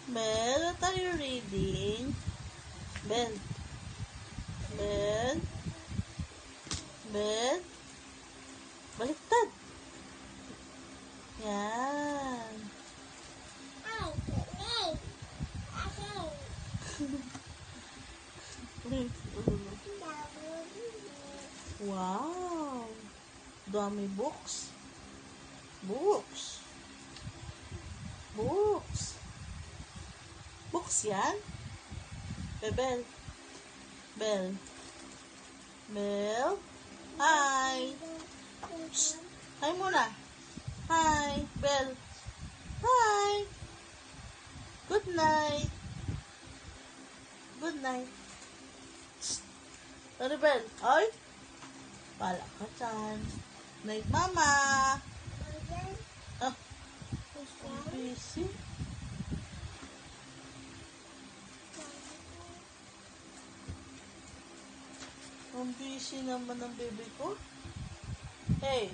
Bel, what are you reading? Bel. Bel. Bel. Baliktad. Yan. Wow. Dami books. Books. Books. Books yan? Bel. Bel. Bel. Hi. Psst. Hi muna. Hi. Bel. Hi. Good night. Good night. Psst. Sorry, Bel. Ay. Pala ka dyan. Night, Mama. Ah. I'm busy. Ang busy naman ng baby ko. Hey.